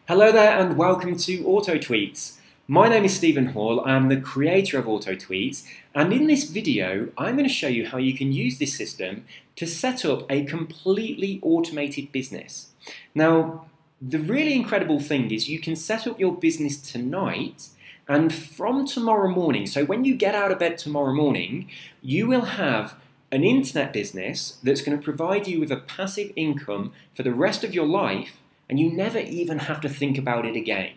Hello there and welcome to AutoTweets. My name is Stephen Hall, I'm the creator of AutoTweets, and in this video I'm going to show you how you can use this system to set up a completely automated business. Now, the really incredible thing is you can set up your business tonight, and from tomorrow morning, so when you get out of bed tomorrow morning, you will have an internet business that's going to provide you with a passive income for the rest of your life, and you never even have to think about it again.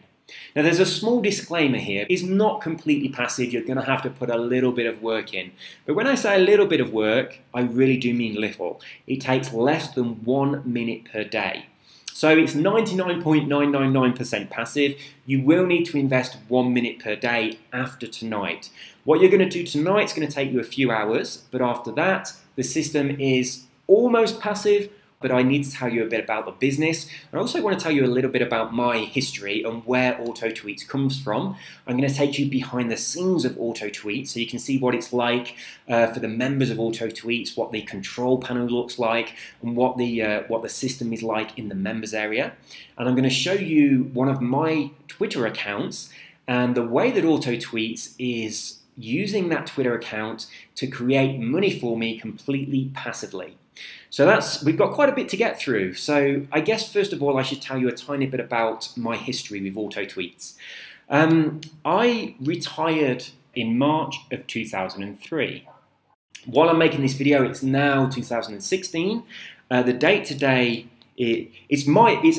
Now there's a small disclaimer here. It's not completely passive. You're going to have to put a little bit of work in. But when I say a little bit of work, I really do mean little. It takes less than 1 minute per day. So it's 99.999% passive. You will need to invest 1 minute per day after tonight. What you're going to do tonight is going to take you a few hours, but after that, the system is almost passive. But I need to tell you a bit about the business. I also want to tell you a little bit about my history and where AutoTweets comes from. I'm going to take you behind the scenes of AutoTweets so you can see what it's like for the members of AutoTweets, what the control panel looks like, and what the system is like in the members area. And I'm going to show you one of my Twitter accounts and the way that AutoTweets is using that Twitter account to create money for me completely passively. So we've got quite a bit to get through. So I guess first of all I should tell you a tiny bit about my history with AutoTweets. I retired in March of 2003. While I'm making this video, it's now 2016. The date today, it's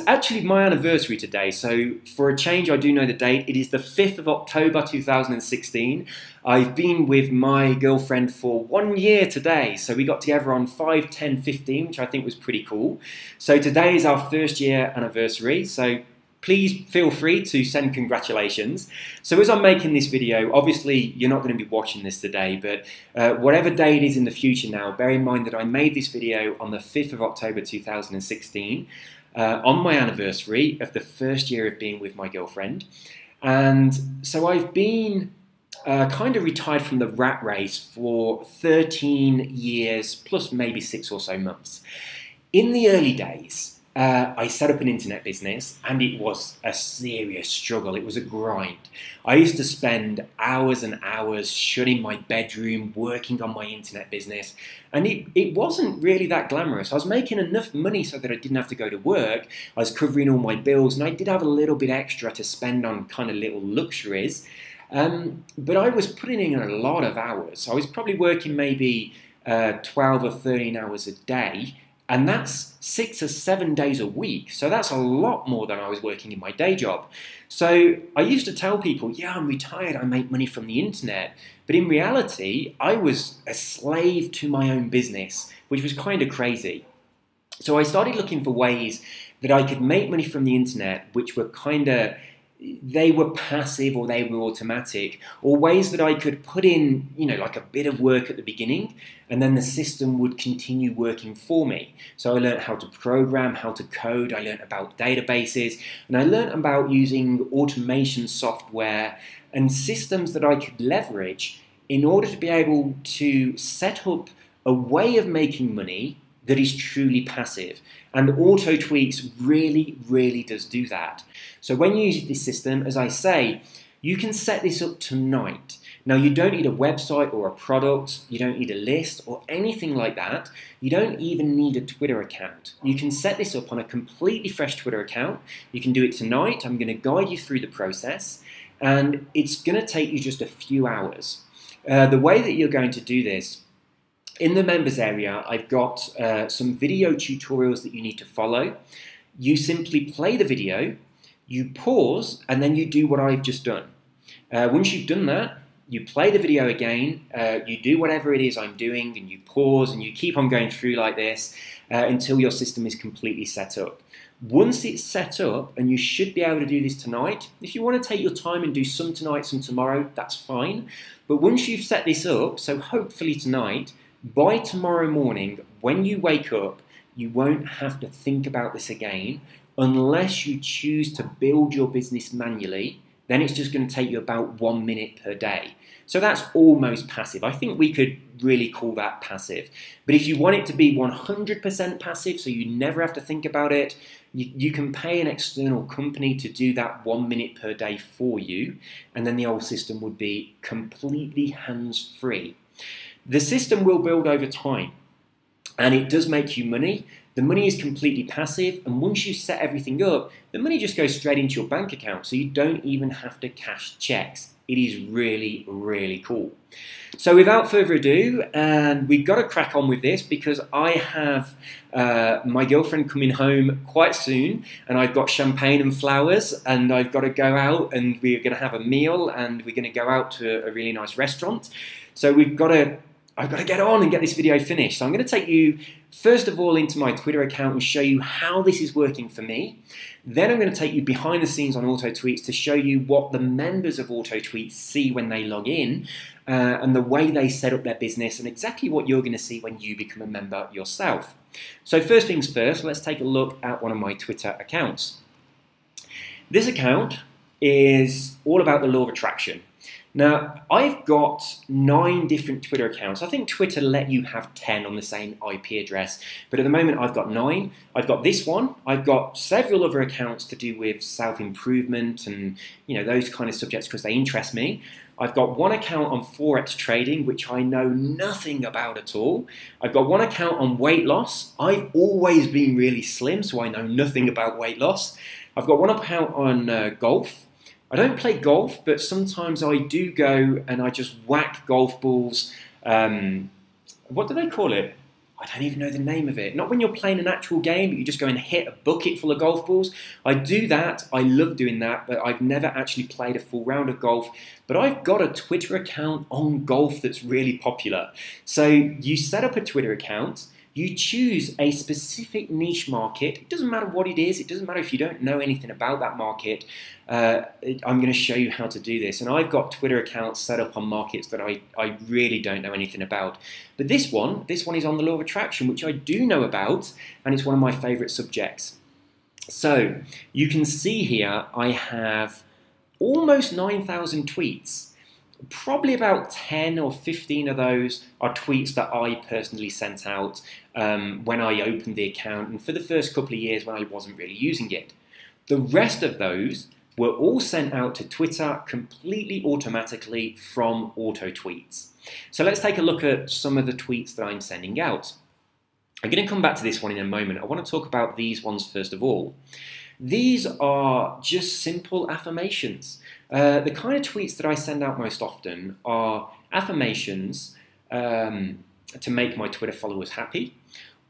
actually my anniversary today, so for a change I do know the date. It is the 5th of October 2016. I've been with my girlfriend for 1 year today, so we got together on 5/10/15, which I think was pretty cool. So today is our first year anniversary, so please feel free to send congratulations. So as I'm making this video, obviously you're not going to be watching this today, but whatever day it is in the future now, bear in mind that I made this video on the 5th of October 2016, on my anniversary of the first year of being with my girlfriend. And so I've been kind of retired from the rat race for 13 years, plus maybe 6 or so months. In the early days, I set up an internet business and it was a serious struggle. It was a grind. I used to spend hours and hours shut in my bedroom working on my internet business, and it wasn't really that glamorous. I was making enough money so that I didn't have to go to work. I was covering all my bills, and I did have a little bit extra to spend on kind of little luxuries, but I was putting in a lot of hours. I was probably working maybe 12 or 13 hours a day. And that's 6 or 7 days a week. So that's a lot more than I was working in my day job. So I used to tell people, yeah, I'm retired, I make money from the internet. But in reality, I was a slave to my own business, which was kind of crazy. So I started looking for ways that I could make money from the internet, which were they were passive or they were automatic, or ways that I could put in, like a bit of work at the beginning, and then the system would continue working for me. So I learned how to program, how to code, I learned about databases, and I learned about using automation software and systems that I could leverage in order to be able to set up a way of making money that is truly passive. And AutoTweets really, really does do that. So when you use this system, as I say, you can set this up tonight. Now you don't need a website or a product, you don't need a list or anything like that. You don't even need a Twitter account. You can set this up on a completely fresh Twitter account. You can do it tonight. I'm going to guide you through the process, and it's going to take you just a few hours. The way that you're going to do this, in the members area, I've got some video tutorials that you need to follow. You simply play the video, you pause, and then you do what I've just done. Once you've done that, you play the video again, you do whatever it is I'm doing, and you pause, and you keep on going through like this until your system is completely set up. Once it's set up, and you should be able to do this tonight, if you want to take your time and do some tonight, some tomorrow, that's fine. But once you've set this up, so hopefully tonight, by tomorrow morning, when you wake up, you won't have to think about this again unless you choose to build your business manually then it's just going to take you about 1 minute per day. So that's almost passive. I think we could really call that passive. But if you want it to be 100% passive, so you never have to think about it, you can pay an external company to do that 1 minute per day for you, and then the whole system would be completely hands-free. The system will build over time, and it does make you money. The money is completely passive, and once you set everything up, the money just goes straight into your bank account, so you don't even have to cash checks. It is really, really cool. So without further ado, and we've got to crack on with this because I have my girlfriend coming home quite soon, and I've got champagne and flowers, and I've got to go out, and we're going to have a meal, and we're going to go out to a really nice restaurant. So I've got to get on and get this video finished. So I'm going to take you, first of all, into my Twitter account and show you how this is working for me. Then I'm going to take you behind the scenes on AutoTweets to show you what the members of AutoTweets see when they log in, and the way they set up their business, and exactly what you're going to see when you become a member yourself. So first things first, let's take a look at one of my Twitter accounts. This account is all about the law of attraction. Now, I've got 9 different Twitter accounts. I think Twitter let you have 10 on the same IP address, but at the moment I've got 9. I've got this one. I've got several other accounts to do with self-improvement and those kind of subjects because they interest me. I've got one account on Forex trading, which I know nothing about at all. I've got one account on weight loss. I've always been really slim, so I know nothing about weight loss. I've got one account on golf. I don't play golf, but sometimes I do go and I just whack golf balls. What do they call it? I don't even know the name of it. Not when you're playing an actual game, but you just go and hit a bucket full of golf balls. I do that. I love doing that, but I've never actually played a full round of golf. But I've got a Twitter account on golf that's really popular. So you set up a Twitter account. You choose a specific niche market. It doesn't matter what it is. It doesn't matter if you don't know anything about that market. I'm going to show you how to do this. And I've got Twitter accounts set up on markets that I really don't know anything about. But this one is on the law of attraction, which I do know about, and it's one of my favorite subjects. So you can see here I have almost 9,000 tweets. Probably about 10 or 15 of those are tweets that I personally sent out when I opened the account and for the first couple of years when I wasn't really using it. The rest of those were all sent out to Twitter completely automatically from AutoTweets. So let's take a look at some of the tweets that I'm sending out. I'm going to come back to this one in a moment. I want to talk about these ones first of all. These are just simple affirmations. The kind of tweets that I send out most often are affirmations to make my Twitter followers happy,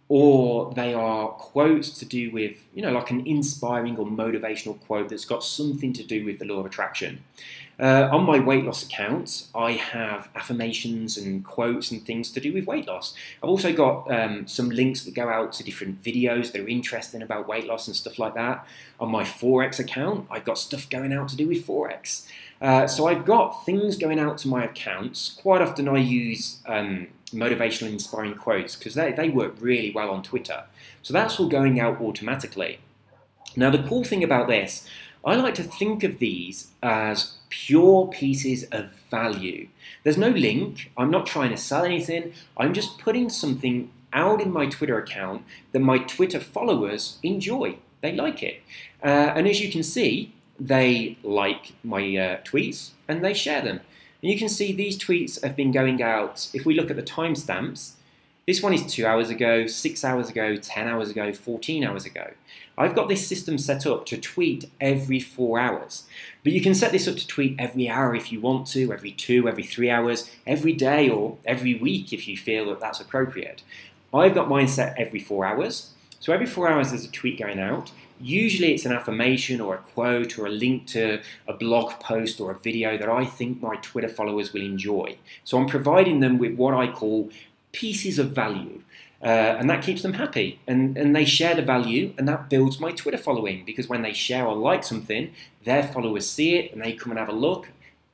or they are quotes to do with, like an inspiring or motivational quote that's got something to do with the law of attraction. On my weight loss account, I have affirmations and quotes and things to do with weight loss. I've also got some links that go out to different videos that are interesting about weight loss and stuff like that. On my Forex account, I've got stuff going out to do with Forex. So I've got things going out to my accounts. Quite often I use motivational inspiring quotes because they work really well on Twitter. So that's all going out automatically. Now the cool thing about this, I like to think of these as pure pieces of value. There's no link. I'm not trying to sell anything. I'm just putting something out in my Twitter account that my Twitter followers enjoy. They like it. And as you can see, they like my tweets and they share them. And you can see these tweets have been going out. If we look at the timestamps, this one is 2 hours ago, 6 hours ago, 10 hours ago, 14 hours ago. I've got this system set up to tweet every 4 hours. But you can set this up to tweet every hour if you want to, every 2, every 3 hours, every day or every week if you feel that that's appropriate. I've got mine set every 4 hours. So every 4 hours there's a tweet going out. Usually it's an affirmation or a quote or a link to a blog post or a video that I think my Twitter followers will enjoy. So I'm providing them with what I call pieces of value. And that keeps them happy, and they share the value, and that builds my Twitter following, because when they share or like something, their followers see it and they come and have a look,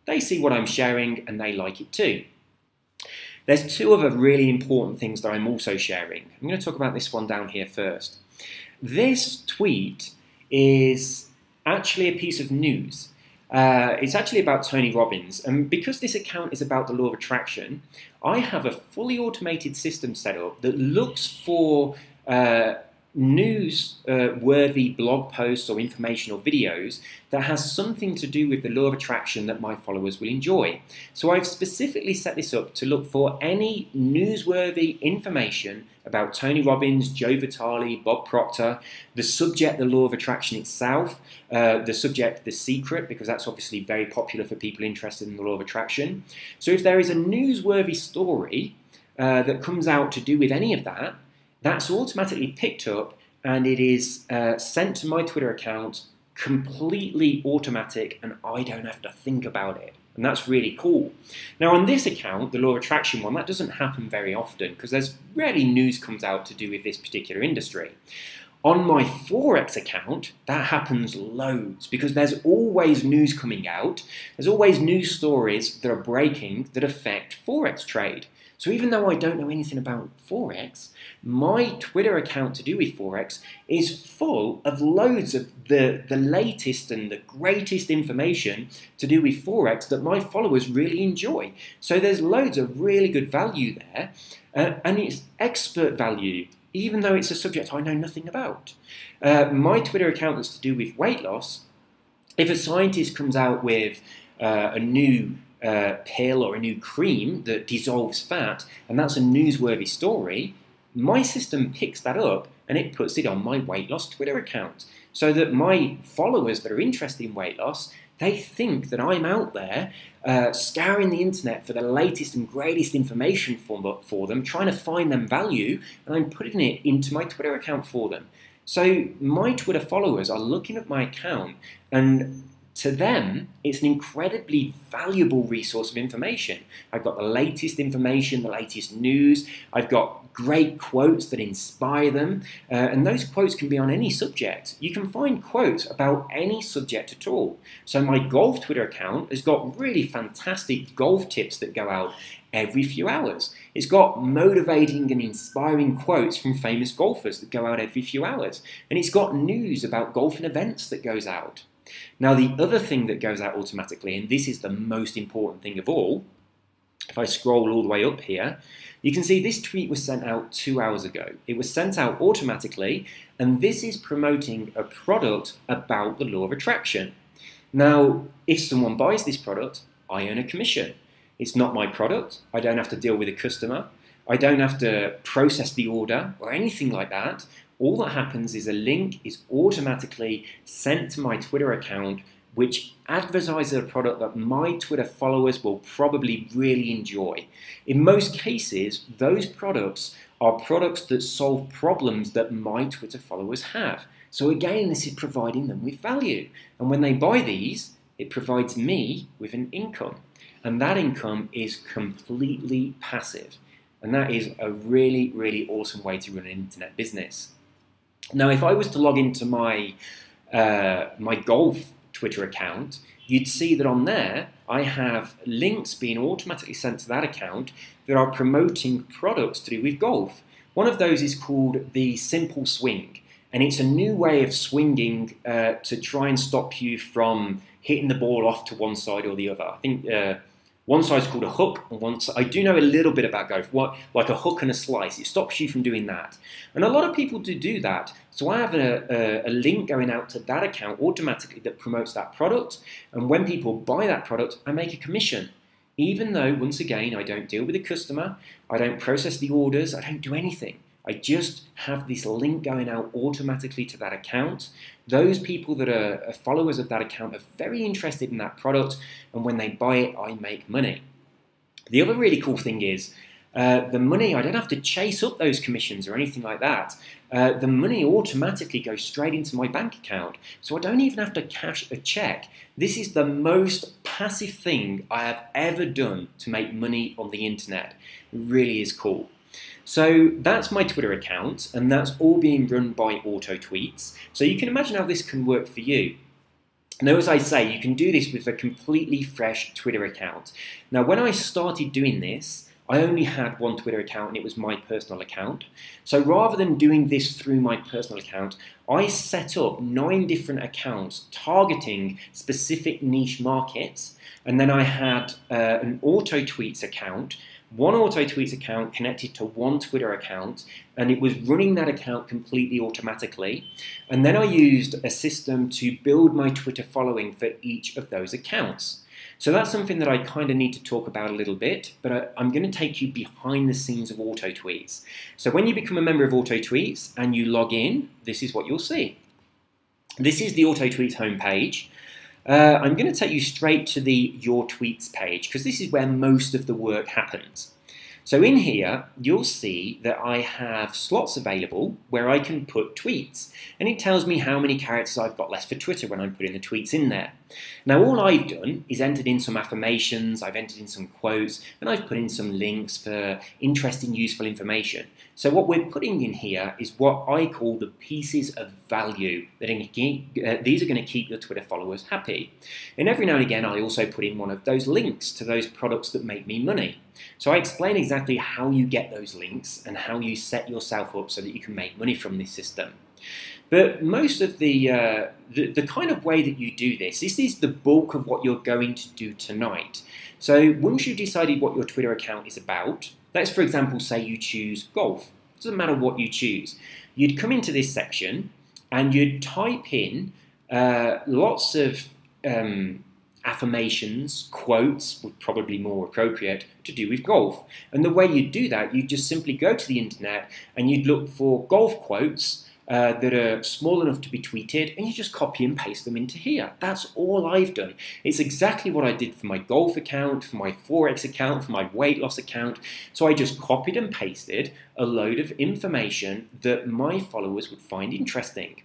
they see what I'm sharing and they like it too. There's 2 other really important things that I'm also sharing. I'm going to talk about this one down here first. This tweet is actually a piece of news. It's actually about Tony Robbins, and because this account is about the law of attraction, I have a fully automated system set up that looks for news-worthy blog posts or information or videos that has something to do with the law of attraction that my followers will enjoy. So I've specifically set this up to look for any newsworthy information about Tony Robbins, Joe Vitale, Bob Proctor, the subject, the law of attraction itself, the subject, the secret, because that's obviously very popular for people interested in the law of attraction. So if there is a newsworthy story that comes out to do with any of that, that's automatically picked up and it is sent to my Twitter account, completely automatic, and I don't have to think about it. And that's really cool. Now on this account, the law of attraction one, that doesn't happen very often because there's rarely news comes out to do with this particular industry. On my Forex account, that happens loads because there's always news coming out. There's always news stories that are breaking that affect Forex trade. So even though I don't know anything about Forex, my Twitter account to do with Forex is full of loads of the latest and the greatest information to do with Forex that my followers really enjoy. So there's loads of really good value there, and it's expert value, even though it's a subject I know nothing about. My Twitter account is to do with weight loss. If a scientist comes out with a new pill or a new cream that dissolves fat, and that's a newsworthy story, my system picks that up and it puts it on my weight loss Twitter account, so that my followers that are interested in weight loss, they think that I'm out there scouring the internet for the latest and greatest information for them, trying to find them value, and I'm putting it into my Twitter account for them. So my Twitter followers are looking at my account, and to them, it's an incredibly valuable resource of information. I've got the latest information, the latest news. I've got great quotes that inspire them. And those quotes can be on any subject. You can find quotes about any subject at all. So my golf Twitter account has got really fantastic golf tips that go out every few hours. It's got motivating and inspiring quotes from famous golfers that go out every few hours. And it's got news about golfing events that goes out. Now the other thing that goes out automatically, and this is the most important thing of all, if I scroll all the way up here, you can see this tweet was sent out 2 hours ago. It was sent out automatically, and this is promoting a product about the law of attraction. Now, if someone buys this product, I earn a commission. It's not my product. I don't have to deal with a customer. I don't have to process the order or anything like that. All that happens is a link is automatically sent to my Twitter account, which advertises a product that my Twitter followers will probably really enjoy. In most cases, those products are products that solve problems that my Twitter followers have. So again, this is providing them with value. And when they buy these, it provides me with an income. And that income is completely passive. And that is a really, really awesome way to run an internet business. Now, if I was to log into my golf Twitter account, you'd see that on there I have links being automatically sent to that account that are promoting products to do with golf. One of those is called the Simple Swing, and it's a new way of swinging to try and stop you from hitting the ball off to one side or the other. I think one side's called a hook, and one side, I do know a little bit about golf, like a hook and a slice. It stops you from doing that. And a lot of people do that. So I have a link going out to that account automatically that promotes that product. And when people buy that product, I make a commission. Even though, once again, I don't deal with the customer, I don't process the orders, I don't do anything. I just have this link going out automatically to that account. Those people that are followers of that account are very interested in that product, and when they buy it, I make money. The other really cool thing is the money, I don't have to chase up those commissions or anything like that. The money automatically goes straight into my bank account, so I don't even have to cash a check. This is the most passive thing I have ever done to make money on the internet. It really is cool. So that's my Twitter account, and that's all being run by AutoTweets. So you can imagine how this can work for you. Now, as I say, you can do this with a completely fresh Twitter account. Now, when I started doing this, I only had one Twitter account and it was my personal account. So rather than doing this through my personal account, I set up 9 different accounts targeting specific niche markets. And then I had an auto tweets account, one auto tweets account connected to one Twitter account, and it was running that account completely automatically. And then I used a system to build my Twitter following for each of those accounts. So that's something that I kind of need to talk about a little bit, but I'm going to take you behind the scenes of Auto Tweets. So when you become a member of Auto Tweets and you log in, this is what you'll see. This is the Auto Tweets homepage. I'm going to take you straight to the Your Tweets page because this is where most of the work happens. So in here, you'll see that I have slots available where I can put tweets, and it tells me how many characters I've got left for Twitter when I'm putting the tweets in there. Now all I've done is entered in some affirmations, I've entered in some quotes, and I've put in some links for interesting, useful information. So what we're putting in here is what I call the pieces of value that these are going to keep your Twitter followers happy. And every now and again, I also put in one of those links to those products that make me money. So I explain exactly how you get those links and how you set yourself up so that you can make money from this system. But most of the kind of way that you do this is the bulk of what you're going to do tonight. So once you've decided what your Twitter account is about, let's for example say you choose golf. It doesn't matter what you choose. You'd come into this section and you'd type in lots of affirmations, quotes would probably be more appropriate to do with golf. And the way you do that, you just simply go to the internet and you'd look for golf quotes that are small enough to be tweeted, and you just copy and paste them into here. That's all I've done. It's exactly what I did for my golf account, for my Forex account, for my weight loss account. So I just copied and pasted a load of information that my followers would find interesting.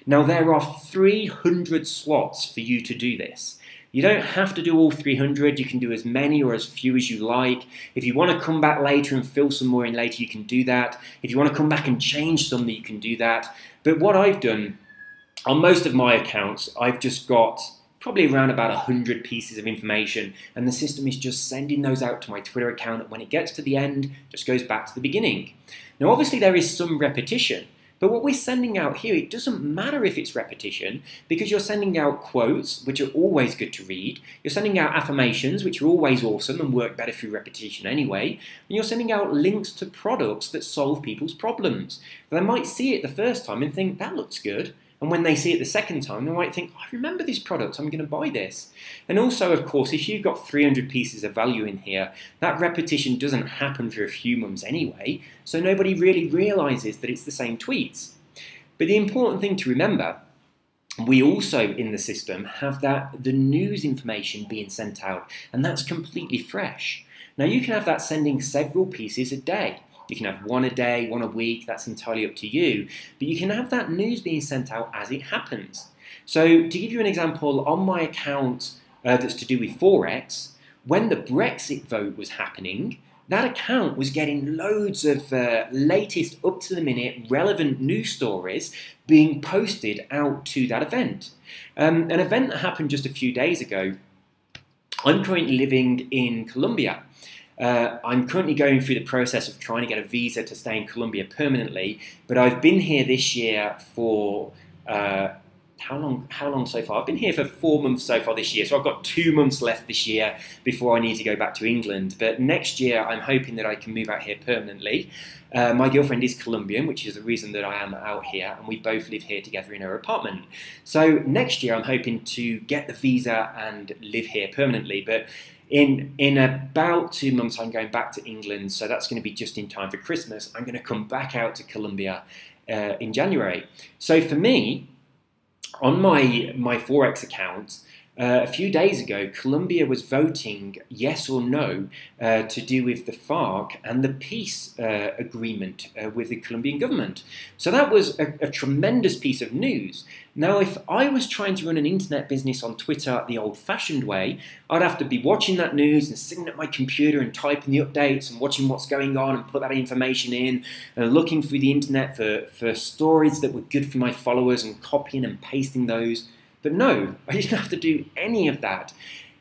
Now there are 300 slots for you to do this. You don't have to do all 300, you can do as many or as few as you like. If you want to come back later and fill some more in later, you can do that. If you want to come back and change some, you can do that. But what I've done, on most of my accounts, I've just got probably around about 100 pieces of information, and the system is just sending those out to my Twitter account, and when it gets to the end, just goes back to the beginning. Now obviously there is some repetition, but what we're sending out here, it doesn't matter if it's repetition, because you're sending out quotes, which are always good to read. You're sending out affirmations, which are always awesome and work better through repetition anyway. And you're sending out links to products that solve people's problems. They might see it the first time and think, that looks good. And when they see it the second time, they might think, I remember this product, I'm going to buy this. And also, of course, if you've got 300 pieces of value in here, that repetition doesn't happen for a few months anyway, so nobody really realizes that it's the same tweets. But the important thing to remember, we also in the system have the news information being sent out, and that's completely fresh. Now you can have that sending several pieces a day. You can have one a day, one a week, that's entirely up to you. But you can have that news being sent out as it happens. So to give you an example, on my account that's to do with Forex, when the Brexit vote was happening, that account was getting loads of latest, up-to-the-minute, relevant news stories being posted out to that event. An event that happened just a few days ago. I'm currently living in Colombia. I'm currently going through the process of trying to get a visa to stay in Colombia permanently, but I've been here this year for, how long so far? I've been here for 4 months so far this year, so I've got 2 months left this year before I need to go back to England. But next year, I'm hoping that I can move out here permanently. My girlfriend is Colombian, which is the reason that I am out here, and we both live here together in her apartment. So next year, I'm hoping to get the visa and live here permanently, but in about 2 months, I'm going back to England, so that's going to be just in time for Christmas. I'm going to come back out to Colombia in January. So for me, on my Forex account, a few days ago, Colombia was voting yes or no to do with the FARC and the peace agreement with the Colombian government. So that was a tremendous piece of news. Now, if I was trying to run an internet business on Twitter the old-fashioned way, I'd have to be watching that news and sitting at my computer and typing the updates and watching what's going on and put that information in and looking through the internet for stories that were good for my followers and copying and pasting those. But no, I didn't have to do any of that.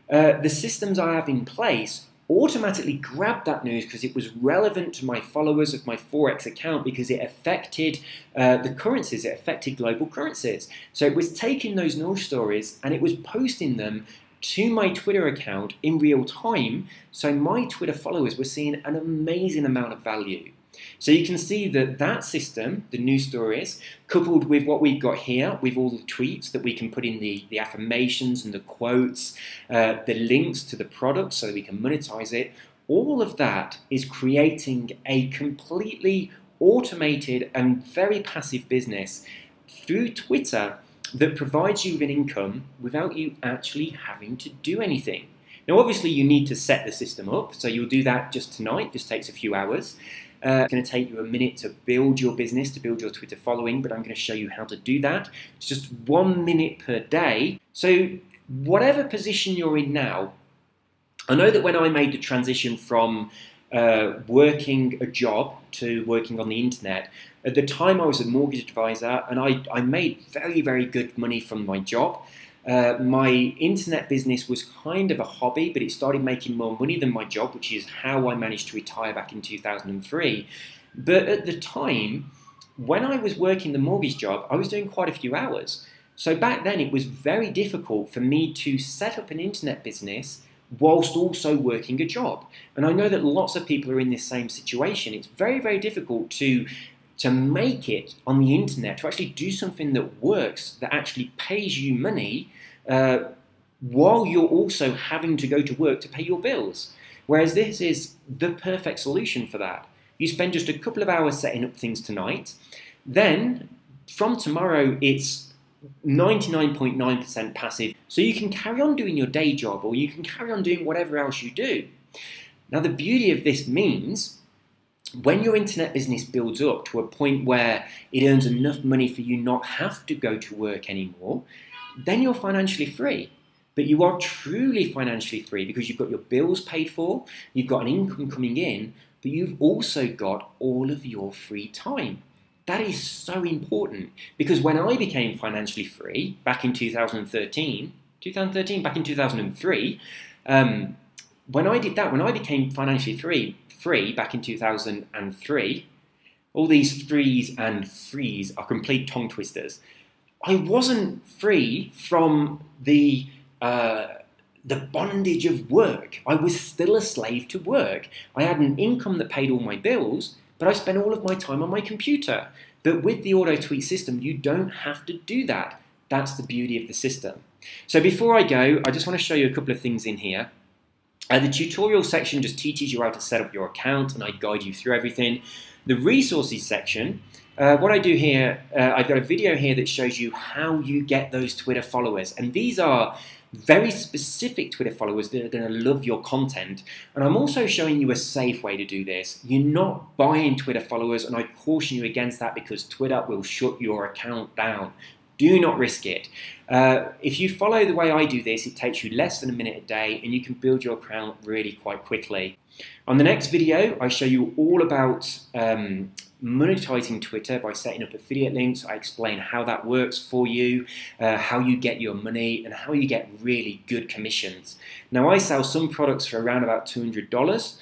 The systems I have in place automatically grabbed that news because it was relevant to my followers of my Forex account because it affected the currencies, it affected global currencies. So it was taking those news stories and it was posting them to my Twitter account in real time, so my Twitter followers were seeing an amazing amount of value. So you can see that that system, the news stories, coupled with what we've got here, with all the tweets that we can put in the affirmations and the quotes, the links to the products so that we can monetize it, all of that is creating a completely automated and very passive business through Twitter that provides you with an income without you actually having to do anything. Now, obviously, you need to set the system up, so you'll do that just tonight. This takes a few hours. It's going to take you a minute to build your business, to build your Twitter following, but I'm going to show you how to do that. It's just 1 minute per day. So whatever position you're in now, I know that when I made the transition from working a job to working on the internet, at the time I was a mortgage advisor and I made very, very good money from my job. My internet business was kind of a hobby, but it started making more money than my job, which is how I managed to retire back in 2003. But at the time, when I was working the mortgage job, I was doing quite a few hours. So back then, it was very difficult for me to set up an internet business whilst also working a job. And I know that lots of people are in this same situation. It's very, very difficult to make it on the internet, to actually do something that works, that actually pays you money, while you're also having to go to work to pay your bills. Whereas this is the perfect solution for that. You spend just a couple of hours setting up things tonight, then from tomorrow it's 99.9% passive, so you can carry on doing your day job or you can carry on doing whatever else you do. Now the beauty of this means when your internet business builds up to a point where it earns enough money for you not have to go to work anymore, then you're financially free. But you are truly financially free because you've got your bills paid for, you've got an income coming in, but you've also got all of your free time. That is so important because when I became financially free back in 2013, back in 2003, when I did that, when I became financially free back in 2003, all these threes and threes are complete tongue twisters. I wasn't free from the bondage of work. I was still a slave to work. I had an income that paid all my bills, but I spent all of my time on my computer. But with the auto tweet system, you don't have to do that. That's the beauty of the system. So before I go, I just want to show you a couple of things in here. The tutorial section just teaches you how to set up your account and I guide you through everything. The resources section, what I do here, I've got a video here that shows you how you get those Twitter followers. And these are very specific Twitter followers that are going to love your content. And I'm also showing you a safe way to do this. You're not buying Twitter followers, and I caution you against that because Twitter will shut your account down. Do not risk it. If you follow the way I do this, it takes you less than a minute a day and you can build your account really quite quickly. On the next video, I show you all about monetizing Twitter by setting up affiliate links. I explain how that works for you, how you get your money, and how you get really good commissions. Now, I sell some products for around about $200.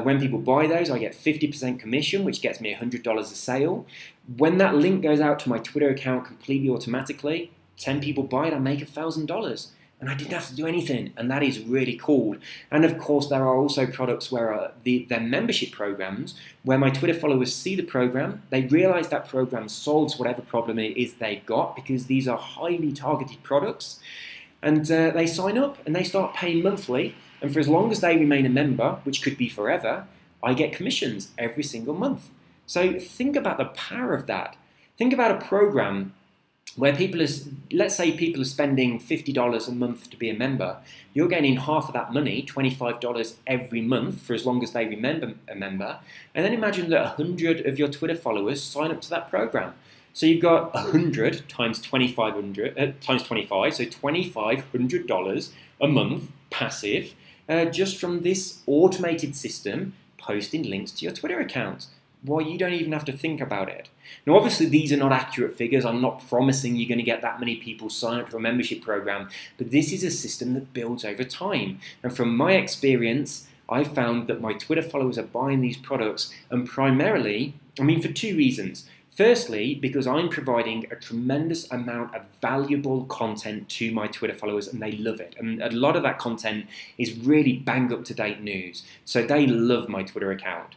When people buy those, I get 50% commission, which gets me $100 a sale. When that link goes out to my Twitter account completely automatically, 10 people buy it, I make $1,000. And I didn't have to do anything, and that is really cool. And of course, there are also products where they're membership programs, where my Twitter followers see the program, they realize that program solves whatever problem it is they've got, because these are highly targeted products, and they sign up and they start paying monthly, and for as long as they remain a member, which could be forever, I get commissions every single month. So think about the power of that. Think about a program where people are, let's say people are spending $50 a month to be a member, you're getting half of that money, $25 every month for as long as they remain a member, and then imagine that 100 of your Twitter followers sign up to that program. So you've got 100 times 2,500 times 25, so $2,500 a month passive, just from this automated system posting links to your Twitter account. Well, you don't even have to think about it. Now, obviously, these are not accurate figures. I'm not promising you're going to get that many people sign up to a membership program, but this is a system that builds over time. And from my experience, I found that my Twitter followers are buying these products, and primarily, I mean, for two reasons. Firstly, because I'm providing a tremendous amount of valuable content to my Twitter followers and they love it. And a lot of that content is really bang up to date news. So they love my Twitter account.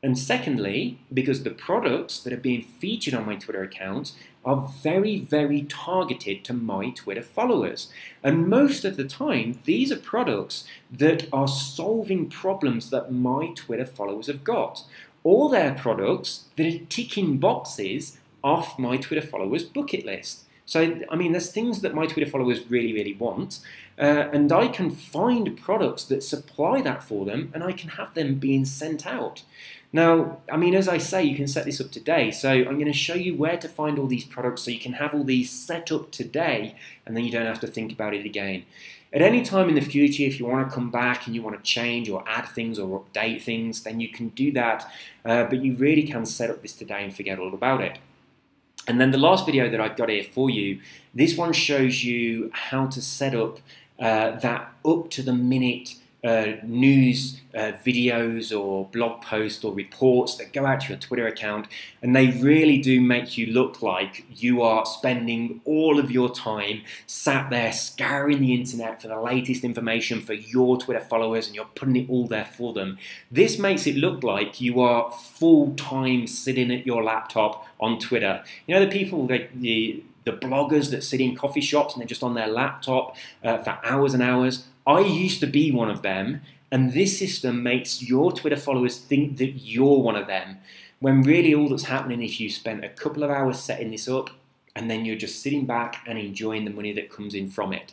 And secondly, because the products that are being featured on my Twitter account are very, very targeted to my Twitter followers. And most of the time, these are products that are solving problems that my Twitter followers have got. All their products that are ticking boxes off my Twitter followers' bucket list. So, I mean, there's things that my Twitter followers really, really want, and I can find products that supply that for them, and I can have them being sent out. Now, I mean, as I say, you can set this up today. So I'm going to show you where to find all these products so you can have all these set up today, and then you don't have to think about it again. At any time in the future, if you want to come back and you want to change or add things or update things, then you can do that, but you really can set up this today and forget all about it. And then the last video that I've got here for you, this one shows you how to set up that up-to-the-minute news videos or blog posts or reports that go out to your Twitter account, and they really do make you look like you are spending all of your time sat there scouring the internet for the latest information for your Twitter followers, and you're putting it all there for them. This makes it look like you are full-time sitting at your laptop on Twitter. You know, the people that the bloggers that sit in coffee shops and they're just on their laptop for hours and hours. I used to be one of them, and this system makes your Twitter followers think that you're one of them, when really all that's happening is you spent a couple of hours setting this up, and then you're just sitting back and enjoying the money that comes in from it.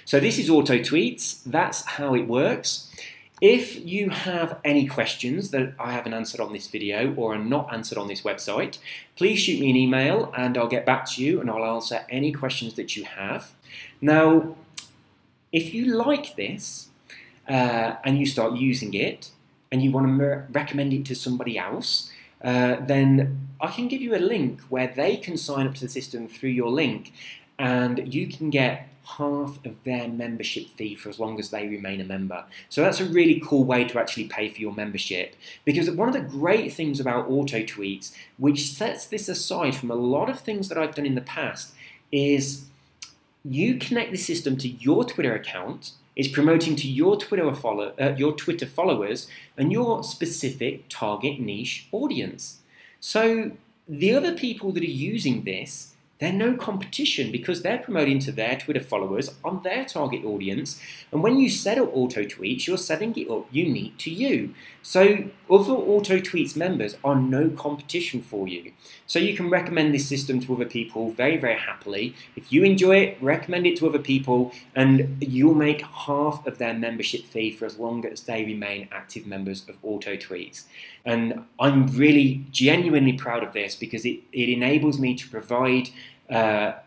So this is Auto Tweets. That's how it works. If you have any questions that I haven't answered on this video or are not answered on this website, please shoot me an email and I'll get back to you and I'll answer any questions that you have. Now, if you like this and you start using it and you want to recommend it to somebody else, then I can give you a link where they can sign up to the system through your link, and you can get half of their membership fee for as long as they remain a member. So that's a really cool way to actually pay for your membership, because one of the great things about Auto Tweets, which sets this aside from a lot of things that I've done in the past, is you connect the system to your Twitter account, is promoting to your Twitter followers and your specific target niche audience. So the other people that are using this, they're no competition because they're promoting to their Twitter followers on their target audience. And when you set up Auto Tweets, you're setting it up unique to you. So other Auto Tweets members are no competition for you. So you can recommend this system to other people very, very happily. If you enjoy it, recommend it to other people, and you'll make half of their membership fee for as long as they remain active members of Auto Tweets. And I'm really genuinely proud of this because it enables me to provide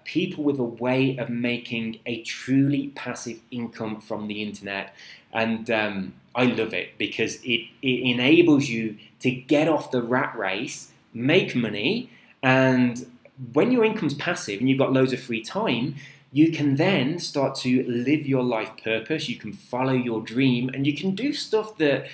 people with a way of making a truly passive income from the internet. And I love it because it enables you to get off the rat race, make money, and when your income's passive and you've got loads of free time, you can then start to live your life purpose, you can follow your dream, and you can do stuff that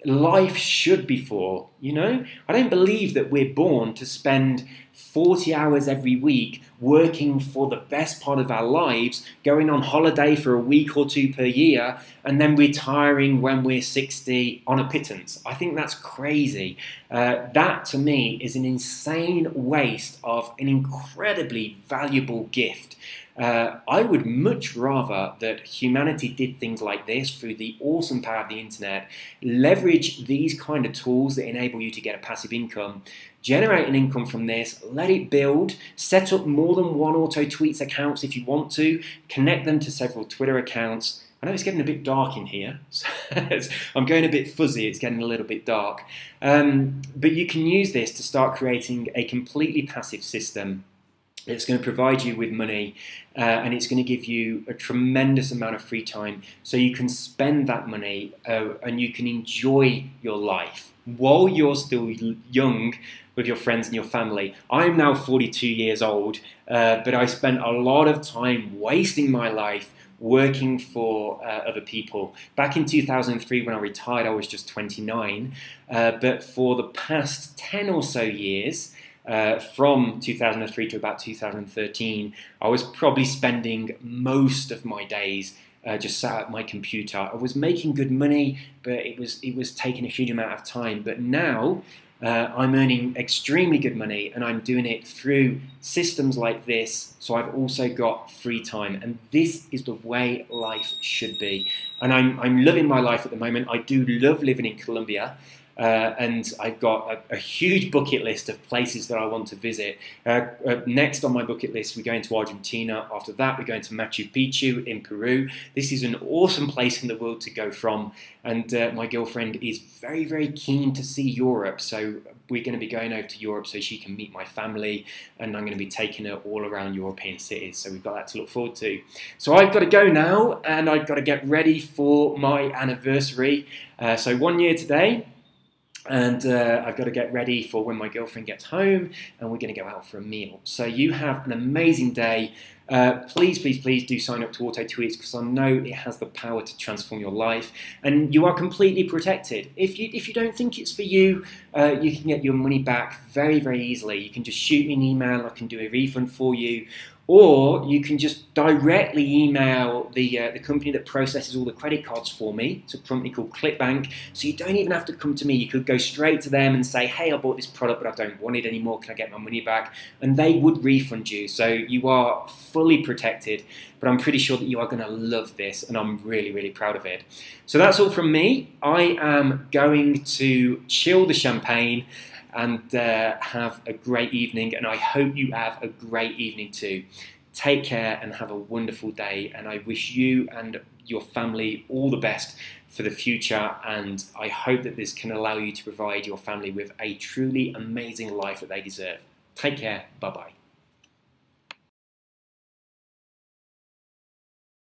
life should be for, you know? I don't believe that we're born to spend 40 hours every week working for the best part of our lives, going on holiday for a week or two per year, and then retiring when we're 60 on a pittance. I think that's crazy. That, to me, is an insane waste of an incredibly valuable gift. I would much rather that humanity did things like this through the awesome power of the internet, leverage these kind of tools that enable you to get a passive income, generate an income from this, let it build, set up more than one Auto Tweets accounts if you want to, connect them to several Twitter accounts. I know it's getting a bit dark in here. I'm going a bit fuzzy, it's getting a little bit dark. But you can use this to start creating a completely passive system. It's going to provide you with money and it's going to give you a tremendous amount of free time so you can spend that money and you can enjoy your life while you're still young with your friends and your family. I'm now 42 years old, but I spent a lot of time wasting my life working for other people. Back in 2003 when I retired, I was just 29, but for the past 10 or so years, from 2003 to about 2013, I was probably spending most of my days just sat at my computer. I was making good money, but it was taking a huge amount of time. But now I'm earning extremely good money, and I'm doing it through systems like this. So I've also got free time, and this is the way life should be. And I'm loving my life at the moment. I do love living in Colombia. And I've got a huge bucket list of places that I want to visit. Next on my bucket list, we're going to Argentina. After that, we're going to Machu Picchu in Peru. This is an awesome place in the world to go from. And my girlfriend is very, very keen to see Europe. So we're going to be going over to Europe so she can meet my family. And I'm going to be taking her all around European cities. So we've got that to look forward to. So I've got to go now, and I've got to get ready for my anniversary. So 1 year today. And I've got to get ready for when my girlfriend gets home, and we're going to go out for a meal. So you have an amazing day. Please, please, please do sign up to AutoTweets, because I know it has the power to transform your life, and you are completely protected. If you don't think it's for you, you can get your money back very, very easily. You can just shoot me an email. I can do a refund for you. Or you can just directly email the company that processes all the credit cards for me. It's a company called ClickBank. So you don't even have to come to me. You could go straight to them and say, hey, I bought this product, but I don't want it anymore. Can I get my money back? And they would refund you. So you are fully protected. But I'm pretty sure that you are going to love this, and I'm really, really proud of it. So that's all from me. I am going to chill the champagne and have a great evening, and I hope you have a great evening too. Take care and have a wonderful day, and I wish you and your family all the best for the future, and I hope that this can allow you to provide your family with a truly amazing life that they deserve. Take care. Bye-bye.